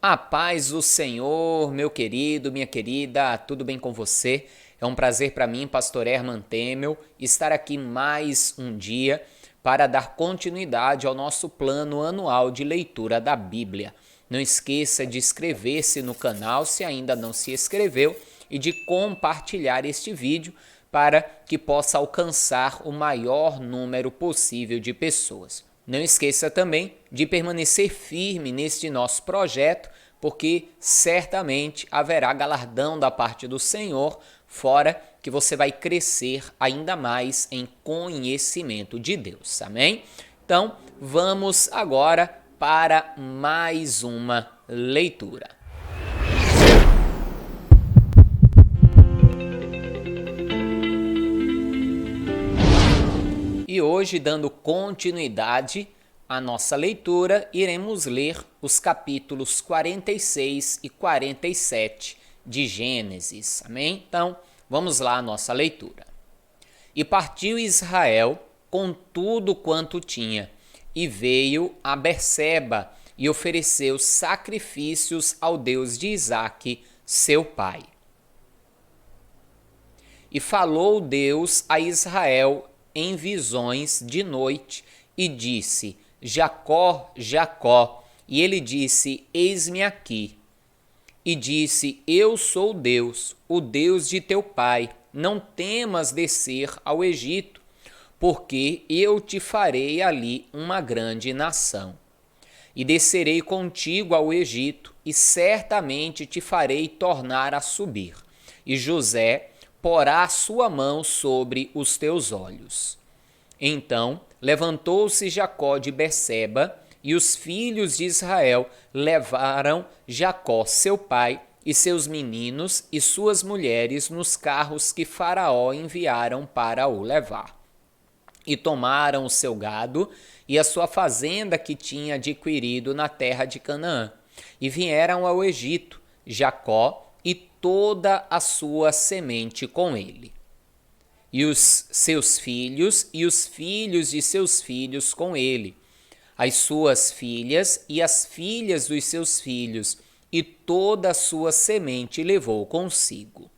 A paz do Senhor, meu querido, minha querida, tudo bem com você? É um prazer para mim, Pastor Herman Temel, estar aqui mais um dia para dar continuidade ao nosso plano anual de leitura da Bíblia. Não esqueça de inscrever-se no canal se ainda não se inscreveu e de compartilhar este vídeo para que possa alcançar o maior número possível de pessoas. Não esqueça também de permanecer firme neste nosso projeto, porque certamente haverá galardão da parte do Senhor, fora que você vai crescer ainda mais em conhecimento de Deus. Amém? Então, vamos agora para mais uma leitura. E hoje, dando continuidade à nossa leitura, iremos ler os capítulos 46 e 47 de Gênesis. Amém? Então, vamos lá à nossa leitura. E partiu Israel com tudo quanto tinha, e veio a Berseba, e ofereceu sacrifícios ao Deus de Isaque, seu pai. E falou Deus a Israel em visões de noite, e disse: Jacó, Jacó. E ele disse: Eis-me aqui. E disse: Eu sou Deus, o Deus de teu pai. Não temas descer ao Egito, porque eu te farei ali uma grande nação. E descerei contigo ao Egito, e certamente te farei tornar a subir. E José porá a sua mão sobre os teus olhos. Então levantou-se Jacó de Berseba, e os filhos de Israel levaram Jacó, seu pai, e seus meninos e suas mulheres nos carros que Faraó enviaram para o levar. E tomaram o seu gado e a sua fazenda que tinha adquirido na terra de Canaã, e vieram ao Egito, Jacó e toda a sua semente com ele, e os seus filhos e os filhos de seus filhos com ele, as suas filhas e as filhas dos seus filhos, e toda a sua semente levou consigo.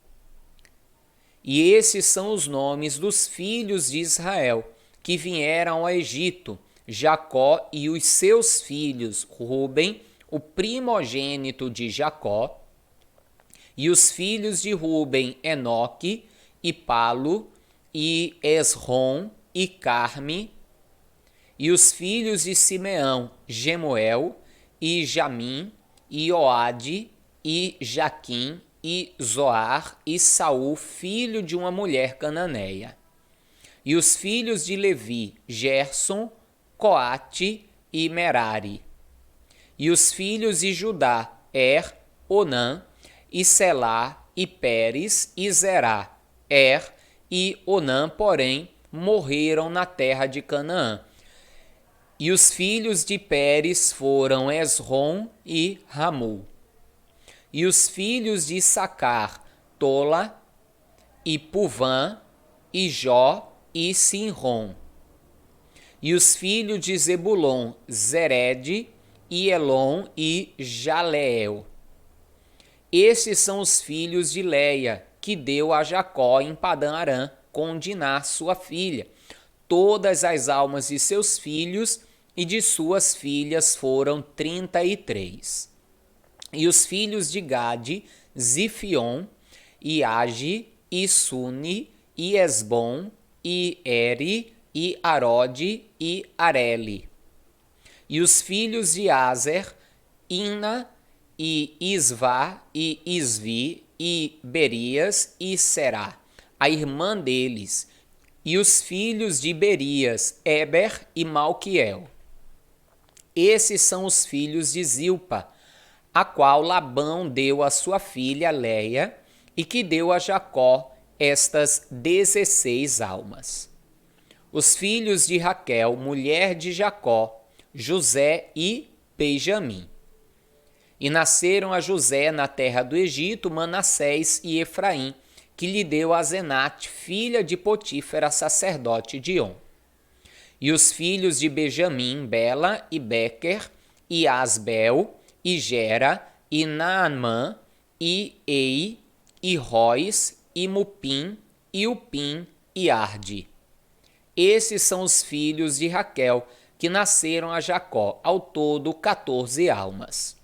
E esses são os nomes dos filhos de Israel, que vieram ao Egito: Jacó e os seus filhos, Ruben, o primogênito de Jacó, e os filhos de Ruben, Enoque, e Palo, e Esrom, e Carme, e os filhos de Simeão, Gemuel, e Jamim, e Oade, e Jaquim, e Zoar, e Saul, filho de uma mulher cananeia. E os filhos de Levi, Gerson, Coate e Merari. E os filhos de Judá, Onã, e Selá, e Pérez, e Zerá. E Onã, porém, morreram na terra de Canaã. E os filhos de Pérez foram Esrom e Ramul. E os filhos de Issacar, Tola, e Puvã, e Jó, e Sinrom. E os filhos de Zebulon, Zered, e Elon, e Jaleel. Esses são os filhos de Leia, que deu a Jacó em Padã-Arã, com Diná, sua filha. Todas as almas de seus filhos e de suas filhas foram 33. E os filhos de Gade, Zifion, e Age, e Suni, e Esbom, e Eri, e Arode, e Areli. E os filhos de Azer, Ina, e Isvá, e Isvi, e Berias, e Será, a irmã deles. E os filhos de Berias, Eber e Malquiel. Esses são os filhos de Zilpa, a qual Labão deu a sua filha Leia, e que deu a Jacó estas 16 almas. Os filhos de Raquel, mulher de Jacó, José e Benjamim. E nasceram a José na terra do Egito Manassés e Efraim, que lhe deu a Zenate, filha de Potífera, sacerdote de On. E os filhos de Benjamim, Bela e Bequer, e Asbel, e Gera, e Naamã, e Ei, e Róis, e Mupim, e Upim, e Arde. Esses são os filhos de Raquel, que nasceram a Jacó, ao todo 14 almas.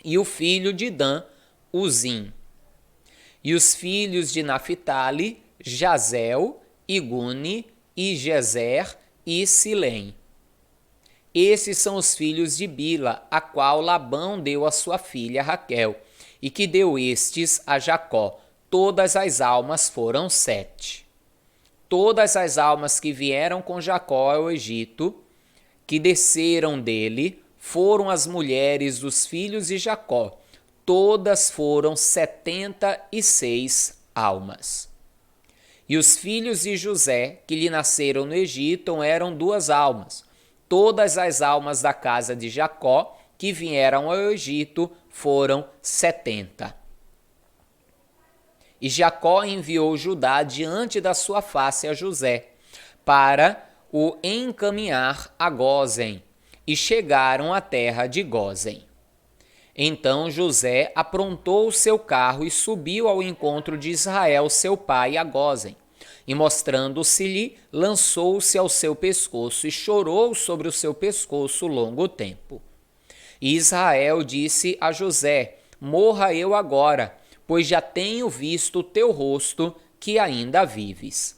E o filho de Dan, Uzim. E os filhos de Naphtali, Jazel, e Guni, e Jezer, e Silém. Esses são os filhos de Bila, a qual Labão deu a sua filha Raquel, e que deu estes a Jacó. Todas as almas foram 7. Todas as almas que vieram com Jacó ao Egito, que desceram dele, foram as mulheres dos filhos de Jacó. Todas foram 76 almas. E os filhos de José, que lhe nasceram no Egito, eram 2 almas. Todas as almas da casa de Jacó, que vieram ao Egito, foram 70. E Jacó enviou Judá diante da sua face a José, para o encaminhar a Gósen, e chegaram à terra de Gósen. Então José aprontou o seu carro e subiu ao encontro de Israel, seu pai, a Gósen. E mostrando-se-lhe, lançou-se ao seu pescoço e chorou sobre o seu pescoço longo tempo. E Israel disse a José: morra eu agora, pois já tenho visto o teu rosto, que ainda vives.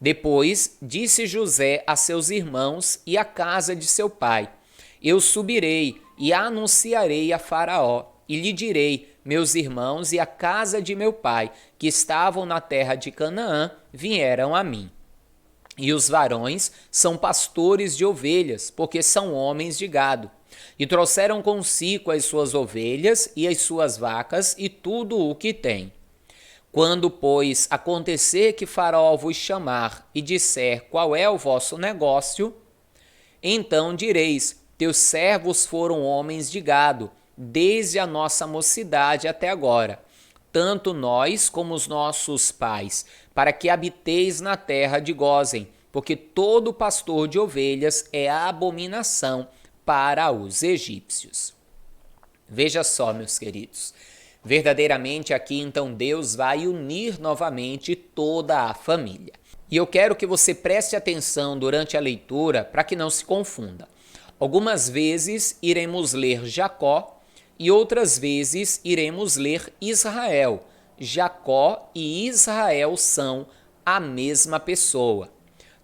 Depois disse José a seus irmãos e à casa de seu pai: eu subirei e anunciarei a Faraó, e lhe direi: meus irmãos e a casa de meu pai, que estavam na terra de Canaã, vieram a mim. E os varões são pastores de ovelhas, porque são homens de gado. E trouxeram consigo as suas ovelhas e as suas vacas e tudo o que têm. Quando, pois, acontecer que Faraó vos chamar e disser qual é o vosso negócio, então direis: teus servos foram homens de gado, desde a nossa mocidade até agora, tanto nós como os nossos pais, para que habiteis na terra de Gósen, porque todo pastor de ovelhas é a abominação para os egípcios. Veja só, meus queridos, verdadeiramente aqui então Deus vai unir novamente toda a família. E eu quero que você preste atenção durante a leitura para que não se confunda. Algumas vezes iremos ler Jacó e outras vezes iremos ler Israel. Jacó e Israel são a mesma pessoa.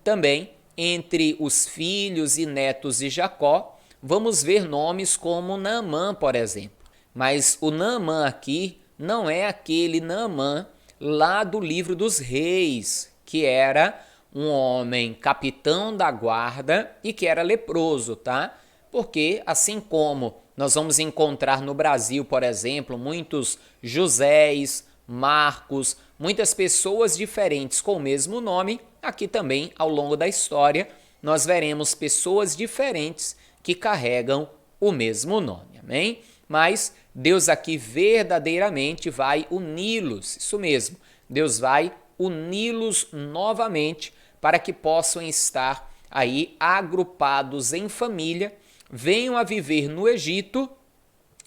Também, entre os filhos e netos de Jacó, vamos ver nomes como Naamã, por exemplo. Mas o Naamã aqui não é aquele Naamã lá do livro dos reis, que era um homem capitão da guarda e que era leproso, tá? Porque assim como nós vamos encontrar no Brasil, por exemplo, muitos Josés, Marcos, muitas pessoas diferentes com o mesmo nome, aqui também, ao longo da história, nós veremos pessoas diferentes que carregam o mesmo nome, amém? Mas Deus aqui verdadeiramente vai uni-los, isso mesmo, Deus vai uni-los novamente para que possam estar aí agrupados em família, venham a viver no Egito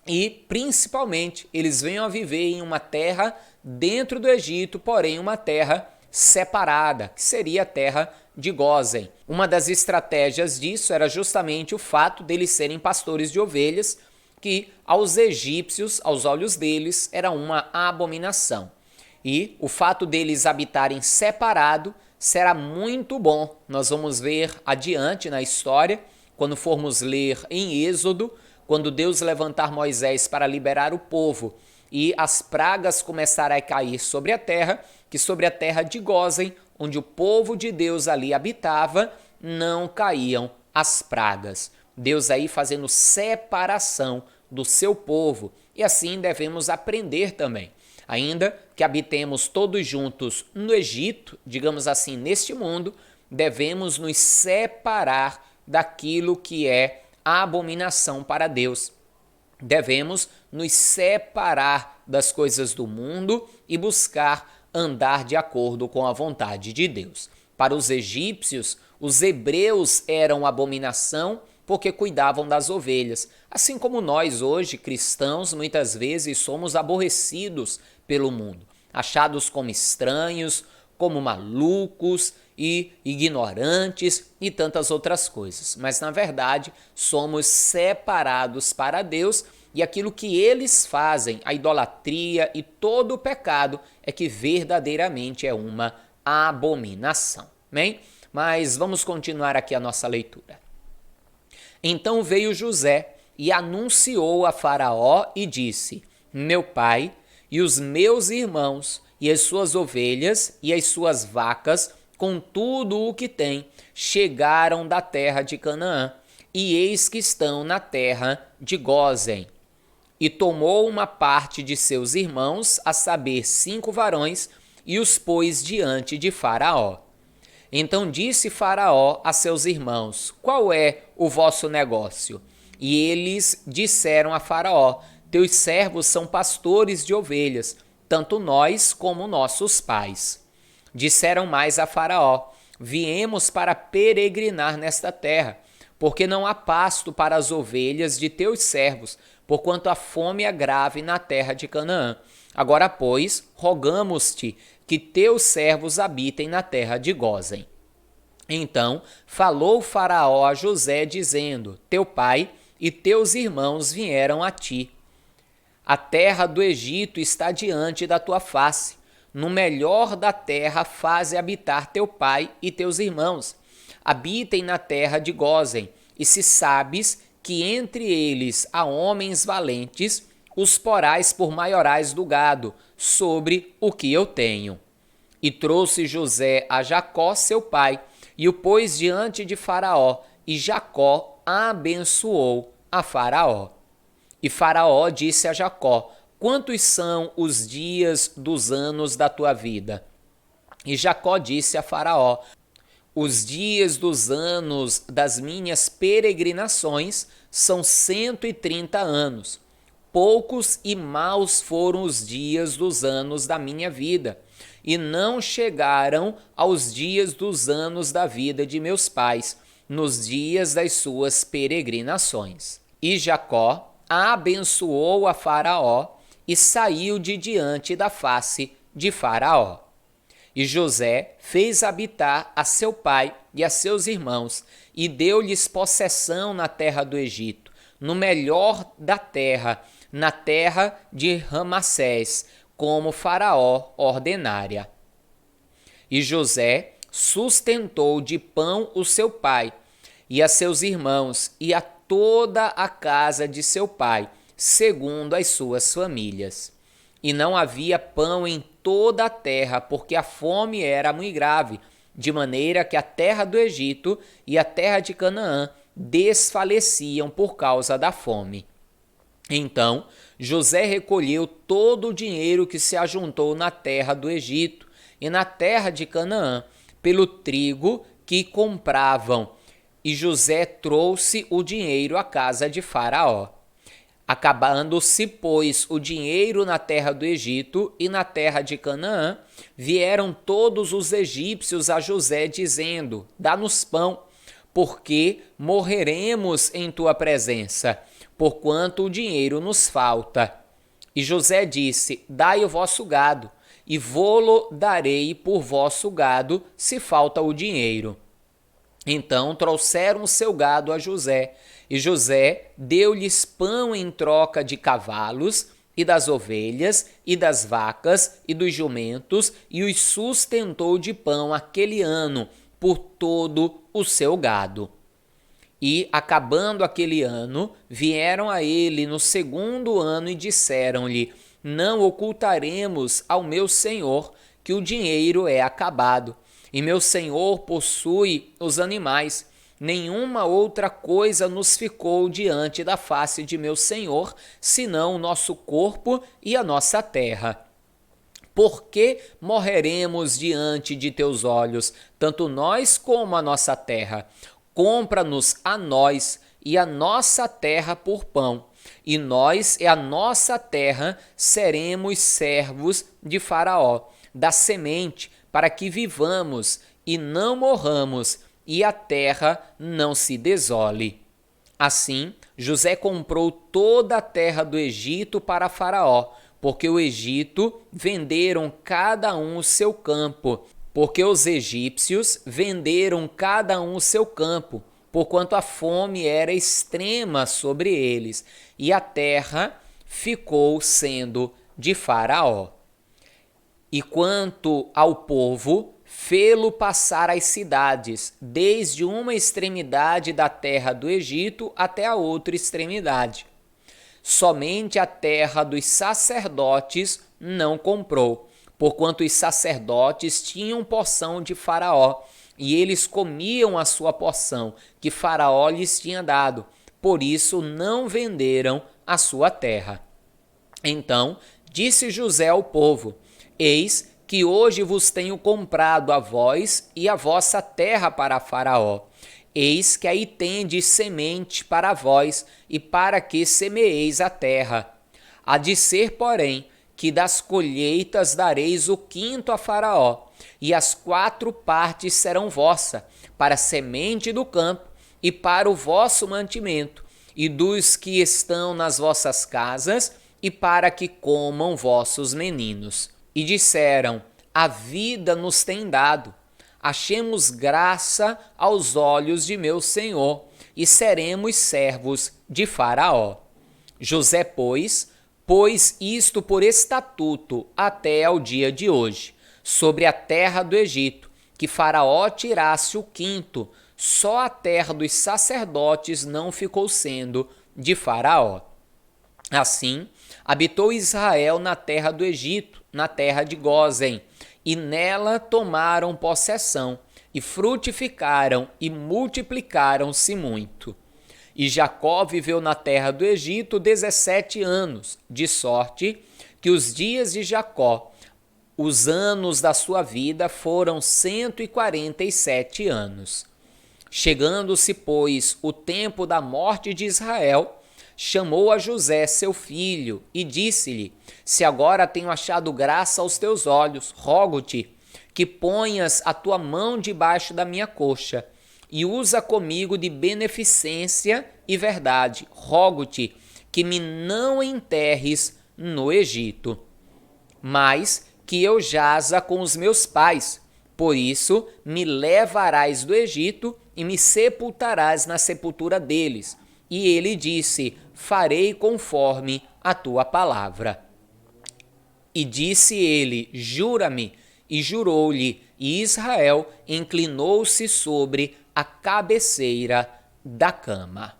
e, principalmente, eles venham a viver em uma terra dentro do Egito, porém uma terra separada, que seria a terra de Gósen. Uma das estratégias disso era justamente o fato deles serem pastores de ovelhas, que aos egípcios, aos olhos deles, era uma abominação. E o fato deles habitarem separado será muito bom. Nós vamos ver adiante na história, quando formos ler em Êxodo, quando Deus levantar Moisés para liberar o povo e as pragas começarem a cair sobre a terra, que sobre a terra de Gósen, onde o povo de Deus ali habitava, não caíam as pragas. Deus aí fazendo separação do seu povo, e assim devemos aprender também. Ainda que habitemos todos juntos no Egito, digamos assim, neste mundo, devemos nos separar daquilo que é a abominação para Deus. Devemos nos separar das coisas do mundo e buscar andar de acordo com a vontade de Deus. Para os egípcios, os hebreus eram abominação porque cuidavam das ovelhas. Assim como nós hoje, cristãos, muitas vezes somos aborrecidos pelo mundo, achados como estranhos, como malucos e ignorantes e tantas outras coisas. Mas na verdade, somos separados para Deus e aquilo que eles fazem, a idolatria e todo o pecado, é que verdadeiramente é uma abominação. Amém? Mas vamos continuar aqui a nossa leitura. Então veio José e anunciou a Faraó e disse: meu pai e os meus irmãos e as suas ovelhas e as suas vacas, com tudo o que têm, chegaram da terra de Canaã, e eis que estão na terra de Gósen. E tomou uma parte de seus irmãos, a saber, 5 varões, e os pôs diante de Faraó. Então disse Faraó a seus irmãos: qual é o vosso negócio? E eles disseram a Faraó: teus servos são pastores de ovelhas, tanto nós como nossos pais. Disseram mais a Faraó: viemos para peregrinar nesta terra, porque não há pasto para as ovelhas de teus servos, porquanto a fome é grave na terra de Canaã. Agora, pois, rogamos-te que teus servos habitem na terra de Gósen. Então falou Faraó a José, dizendo: teu pai e teus irmãos vieram a ti. A terra do Egito está diante da tua face. No melhor da terra faze habitar teu pai e teus irmãos. Habitem na terra de Gósen, e se sabes que entre eles há homens valentes, os porás por maiorais do gado, sobre o que eu tenho. E trouxe José a Jacó, seu pai, e o pôs diante de Faraó, e Jacó abençoou a Faraó. E Faraó disse a Jacó: quantos são os dias dos anos da tua vida? E Jacó disse a Faraó: os dias dos anos das minhas peregrinações são 130 anos. Poucos e maus foram os dias dos anos da minha vida, e não chegaram aos dias dos anos da vida de meus pais, nos dias das suas peregrinações. E Jacó abençoou a Faraó e saiu de diante da face de Faraó. E José fez habitar a seu pai e a seus irmãos, e deu-lhes possessão na terra do Egito, no melhor da terra, na terra de Ramassés, como Faraó ordenara. E José sustentou de pão o seu pai, e a seus irmãos, e a toda a casa de seu pai, segundo as suas famílias. E não havia pão em toda a terra, porque a fome era muito grave, de maneira que a terra do Egito e a terra de Canaã desfaleciam por causa da fome. Então José recolheu todo o dinheiro que se ajuntou na terra do Egito e na terra de Canaã, pelo trigo que compravam, e José trouxe o dinheiro à casa de Faraó. Acabando-se, pois, o dinheiro na terra do Egito e na terra de Canaã, vieram todos os egípcios a José, dizendo: dá-nos pão, porque morreremos em tua presença, porquanto o dinheiro nos falta. E José disse: dai o vosso gado, e vô-lo darei por vosso gado, se falta o dinheiro. Então trouxeram o seu gado a José, e José deu-lhes pão em troca de cavalos, e das ovelhas, e das vacas, e dos jumentos, e os sustentou de pão aquele ano, por todo o seu gado. E, acabando aquele ano, vieram a ele no segundo ano e disseram-lhe: não ocultaremos ao meu senhor que o dinheiro é acabado, e meu senhor possui os animais. Nenhuma outra coisa nos ficou diante da face de meu senhor, senão o nosso corpo e a nossa terra. Por que morreremos diante de teus olhos, tanto nós como a nossa terra? Compra-nos a nós e a nossa terra por pão, e nós e a nossa terra seremos servos de Faraó, da semente, para que vivamos e não morramos, e a terra não se desole. Assim, José comprou toda a terra do Egito para Faraó, porque o Egito venderam cada um o seu campo, porque os egípcios venderam cada um o seu campo, porquanto a fome era extrema sobre eles, e a terra ficou sendo de Faraó. E quanto ao povo, fê-lo passar as cidades, desde uma extremidade da terra do Egito até a outra extremidade. Somente a terra dos sacerdotes não comprou, porquanto os sacerdotes tinham porção de Faraó, e eles comiam a sua porção, que Faraó lhes tinha dado, por isso não venderam a sua terra. Então disse José ao povo: Eis que hoje vos tenho comprado a vós e a vossa terra para Faraó. Eis que aí tendes semente para vós e para que semeeis a terra. Há de ser, porém, que das colheitas dareis o quinto a Faraó, e as 4 partes serão vossa, para semente do campo e para o vosso mantimento, e dos que estão nas vossas casas, e para que comam vossos meninos. E disseram: a vida nos tem dado, achemos graça aos olhos de meu senhor, e seremos servos de Faraó. José, pôs isto por estatuto até ao dia de hoje, sobre a terra do Egito, que Faraó tirasse o quinto, só a terra dos sacerdotes não ficou sendo de Faraó. Assim, habitou Israel na terra do Egito, na terra de Gósen, e nela tomaram possessão, e frutificaram e multiplicaram-se muito. E Jacó viveu na terra do Egito 17 anos, de sorte que os dias de Jacó, os anos da sua vida, foram 147 anos. Chegando-se, pois, o tempo da morte de Israel, chamou a José, seu filho, e disse-lhe: Se agora tenho achado graça aos teus olhos, rogo-te que ponhas a tua mão debaixo da minha coxa, e usa comigo de beneficência e verdade. Rogo-te que me não enterres no Egito, mas que eu jaza com os meus pais. Por isso me levarás do Egito e me sepultarás na sepultura deles. E ele disse: farei conforme a tua palavra. E disse ele: jura-me. E jurou-lhe, e Israel inclinou-se sobre a cabeceira da cama.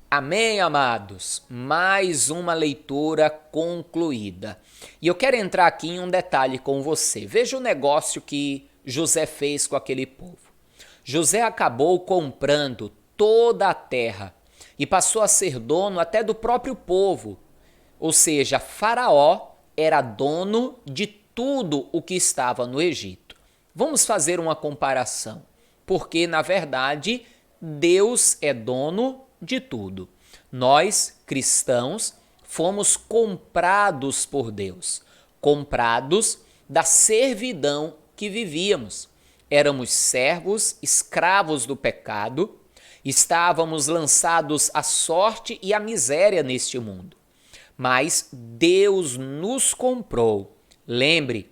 Amém, amados? Mais uma leitura concluída. E eu quero entrar aqui em um detalhe com você. Veja o negócio que José fez com aquele povo. José acabou comprando toda a terra e passou a ser dono até do próprio povo. Ou seja, Faraó era dono de tudo o que estava no Egito. Vamos fazer uma comparação, porque na verdade Deus é dono de tudo. Nós, cristãos, fomos comprados por Deus, comprados da servidão que vivíamos. Éramos servos, escravos do pecado, estávamos lançados à sorte e à miséria neste mundo. Mas Deus nos comprou. Lembre,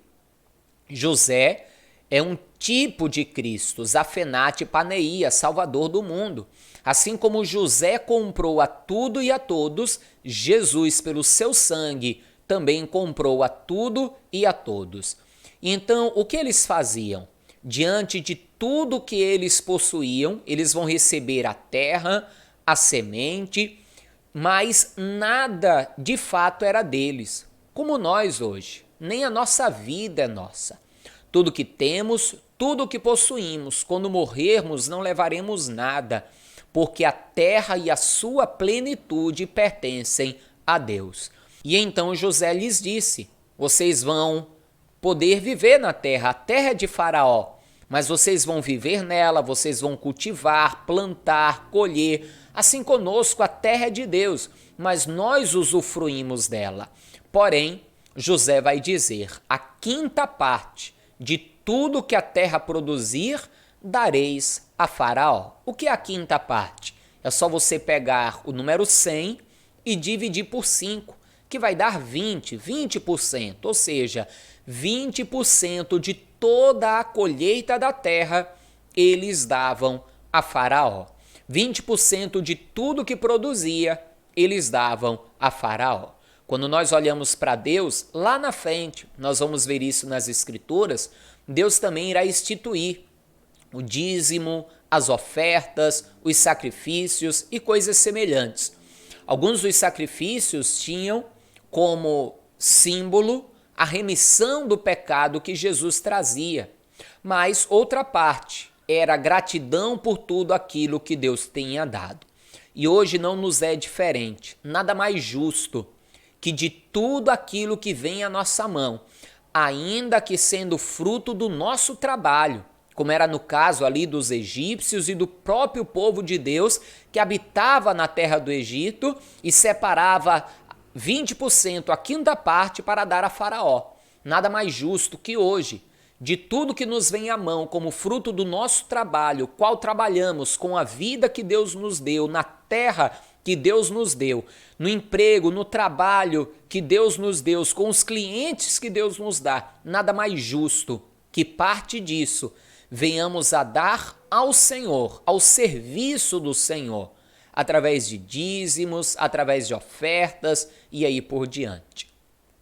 José é um tipo de Cristo, Zafenate Paneia, Salvador do mundo. Assim como José comprou a tudo e a todos, Jesus, pelo seu sangue, também comprou a tudo e a todos. Então, o que eles faziam? Diante de tudo que eles possuíam, eles vão receber a terra, a semente, mas nada de fato era deles, como nós hoje. Nem a nossa vida é nossa. Tudo que temos, tudo que possuímos, quando morrermos não levaremos nada, porque a terra e a sua plenitude pertencem a Deus. E então José lhes disse: vocês vão poder viver na terra, a terra é de Faraó, mas vocês vão viver nela, vocês vão cultivar, plantar, colher. Assim conosco, a terra é de Deus, mas nós usufruímos dela. Porém, José vai dizer: a quinta parte de tudo que a terra produzir, dareis a Faraó. O que é a quinta parte? É só você pegar o número 100 e dividir por 5, que vai dar 20%, ou seja, 20% de toda a colheita da terra eles davam a Faraó. 20% de tudo que produzia, eles davam a Faraó. Quando nós olhamos para Deus, lá na frente, nós vamos ver isso nas Escrituras, Deus também irá instituir o dízimo, as ofertas, os sacrifícios e coisas semelhantes. Alguns dos sacrifícios tinham como símbolo a remissão do pecado que Jesus trazia, mas outra parte era gratidão por tudo aquilo que Deus tinha dado. E hoje não nos é diferente, nada mais justo que de tudo aquilo que vem à nossa mão, ainda que sendo fruto do nosso trabalho, como era no caso ali dos egípcios e do próprio povo de Deus que habitava na terra do Egito e separava 20%, a quinta parte, para dar a Faraó. Nada mais justo que hoje, de tudo que nos vem à mão como fruto do nosso trabalho, qual trabalhamos com a vida que Deus nos deu, na terra que Deus nos deu, no emprego, no trabalho que Deus nos deu, com os clientes que Deus nos dá, nada mais justo que parte disso venhamos a dar ao Senhor, ao serviço do Senhor, através de dízimos, através de ofertas e aí por diante.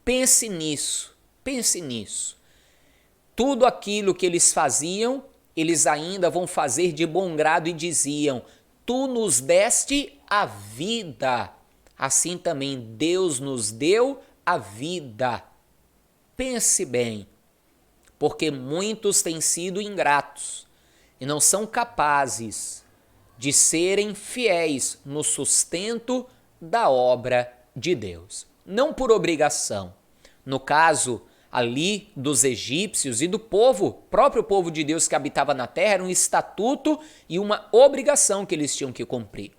Pense nisso, pense nisso. Tudo aquilo que eles faziam, eles ainda vão fazer de bom grado e diziam: Tu nos deste a vida, assim também Deus nos deu a vida. Pense bem, porque muitos têm sido ingratos e não são capazes de serem fiéis no sustento da obra de Deus. Não por obrigação. No caso ali dos egípcios e do próprio povo de Deus que habitava na terra, era um estatuto e uma obrigação que eles tinham que cumprir.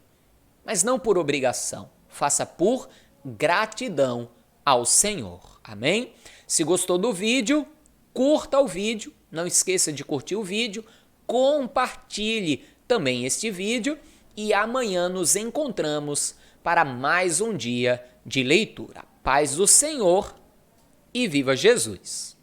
Mas não por obrigação, faça por gratidão ao Senhor. Amém? Se gostou do vídeo, curta o vídeo, não esqueça de curtir o vídeo, compartilhe também este vídeo e amanhã nos encontramos para mais um dia de leitura. Paz do Senhor e viva Jesus!